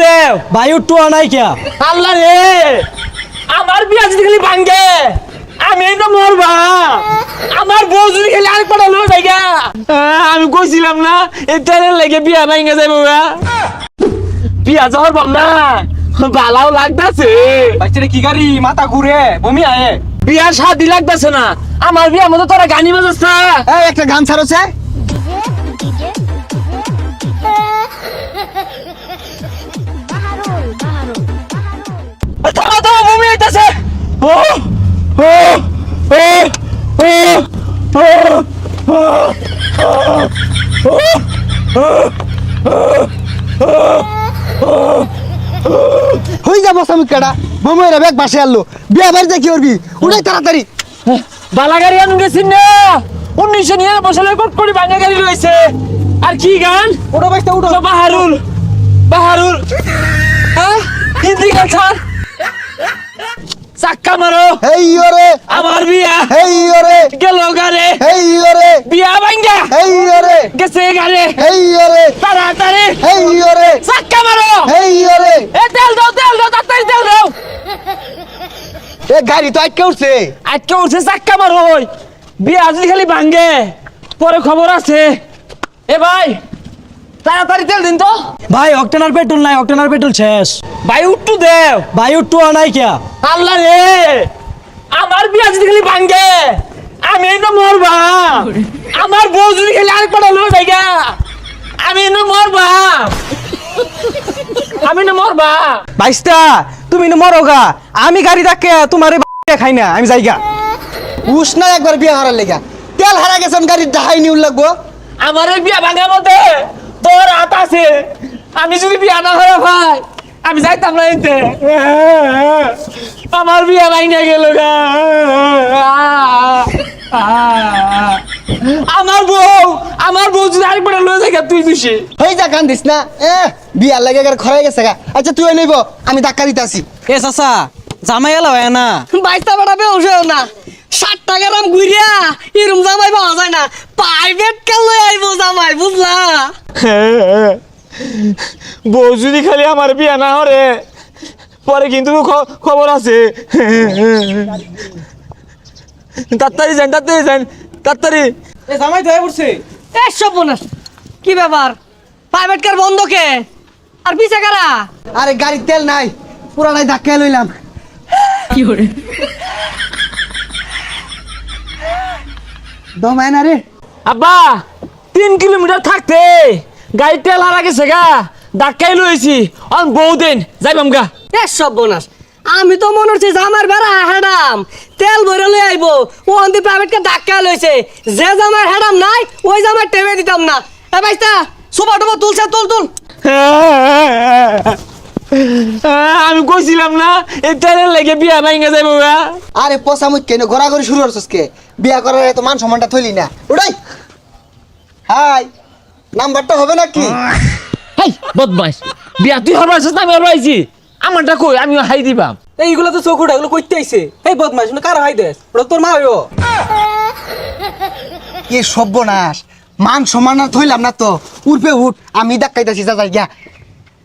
দেও ভাই একটু আনাই কে আল্লাহ রে আমার বিয়া যদি খালি ভাঙ্গে আমি তো মরবা আমার বউ যদি খালি আর পড়া লো জায়গা আমি কইছিলাম না এই ট্রেনের লেগে বিয়া ভাঙ্গে যাইবো বিয়া যাওয়ার ভাব না ভালাও লাগতাছে বাচ্চারা কি গাড়ি মাথা ঘুরে বমি আয়ে বিয়ার শাদি লাগতাছে না আমার বিয়ার মতো তোরা গানি বাজাস না এই একটা গান ছাড়ছে থামা থামা বমি হইতাছে ও ও হই যাব সামুকাডা বময়ের ব্যাগ বাসে আনলো বিয়া বাড়িতে কি করবি উড়াই তাড়াতাড়ি বালাগাড়ি আনু গেছিন না 1999 সালে কট করে ভাঙা গাড়ি রয়েছে আর কি গান ওটা বাইতে উঠো বাহারুল বাহারুল হ্যাঁ হিন্দি গান ছাড় চাক্কা মারো হেই ওরে আমার বিয়া হেই ওরে গেল গারে হেই ওরে বিয়া ভাঙ্গা হেই ওরে গেছে গারে হেই ওরে তাড়াতাড়ি হেই ওরে চাক্কা মারো হেই ওরে এ তেল দাও তাড়াতাড়ি তেল দাও এ গাড়ি তো আটকে উঠছে আজকে উঠছে চাক্কা মারো ওই বিয়া যদি খালি ভাঙ্গে পরে খবর আছে এ ভাই তাড়াতাড়ি তেল দিন তো ভাই অক্টেনার পেট্রোল নাই অক্টেনার পেট্রোল শেষ ভাই উঠটু দেও ভাই একটু আনাই কে আল্লাহ রে আমার বিয়া যদি খালি ভাঙ্গে আমি তো মরবা আমার বউ যদি খালি আর পড়া লো জায়গা আমি না মরবা আমি না মরবা বাইস্তা তুমি না মরোগা আমি গাড়ি ডাকে তোমারে খাই না আমি যাইগা উস না একবার বিয়া হারার লেগা তেল হারা গেছেন গাড়ির ডাহাই নিউল লাগবো আমার এই বিয়া ভাঙার মধ্যে তোর হাত আছে আমি যদি বিয়া না হয়ে ভাই আমি যাইতাম না এতে আমার বিয়া ভাঙা গেল গা আমার বউ যদি আরেকবার লয়ে যায় তুই দুষি হই যা গান দিস না বিয়া লাগে গার খরাই গেছে গা আচ্ছা তুই নেব আমি ধাক্কা দিতাছি এ চাচা জামাই এলা হয় না বাইস্তা বাড়াবে ওষেও না 60 টাকার আম ঘুরিয়া এরম জামাই পাওয়া যায় না প্রাইভেট কার লই আইবো জামাই বুঝলা বউ যদি খালি আমার বিয়া না হরে পরে কিন্তু খবর আছে তাড়াতাড়ি তাড়াতাড়ি এ জামাই ধরে পড়ছে এ সর্বনাশ কি ব্যাপার প্রাইভেট কার বন্ধ কে আর পিছে কারা আরে গাড়ির তেল নাই পুরানাই ধাক্কা লইলাম কি করে দমায় না রে আব্বা 3 কিলোমিটার থাকতে গাড়ি তেল হারা গেছে গা ধাক্কাই লইছি অন বহুদিন যাইবাম গা এ সর্বনাশ আমি তো মনে হচ্ছে জামার বেড়া হেডাম তেল ভরে লই আইবো ও অন্তি প্রাইভেট কার ধাক্কা লইছে যে জামার হেডাম নাই ওই জামার টেবে দিতাম না এ বাইস্তা সুবা টুবা তুলছে তুল আমি কইছিলাম না এই তেলের লেগে বিয়া ভাঙা যাইবো গা আরে পচা মুখ কেন ঘোরাঘুরি শুরু করছিস কে বিয়া করার এত মান সম্মানটা থইলি না উড়াই হাই নাম্বারটা হবে নাকি হেই বদমাইশ বিয়া তুই হরবাইছিস না আমি হরবাইছি আমারটা কই আমি হাই দিবাম এইগুলো তো চোখ উঠা এগুলো কইতে আইছে এই বদমাইশ না কার হাই দেস ওটা তোর মা হইব কি সর্বনাশ মান সম্মান আর থইলাম না তো উঠবে উঠ আমি ধাক্কাইতাছি যা যাই গিয়া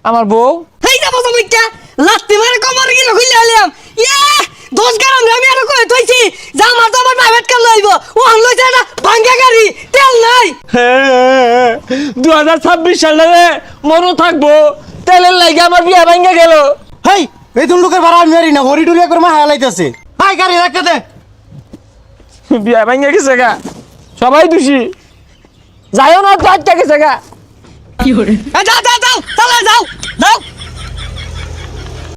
আমার বউ হেই যাবো জামাইটা লাত্তি মারে কমর গিলা খুইলা আইলাম ইয়া 10 গ্রাম আমি আর কই থইছি জামার প্রাইভেট কার লইবো ও আন লইছে না ভাঙ্গা গাড়ি তেল নাই 2026 সালে মনো থাকবো তেলের লাগে আমার বিয়া ভাঙা গেল হেই বেতন লোকের ভাড়া আমি মারি না হরি টুরিয়া করে মা হালাইতাছে ভাই গাড়ি রাখতে দে বিয়া ভাঙা গেছে গা সবাই দোষী যাইও না তো আটটা গেছে গা কি করে যাও চালা যাও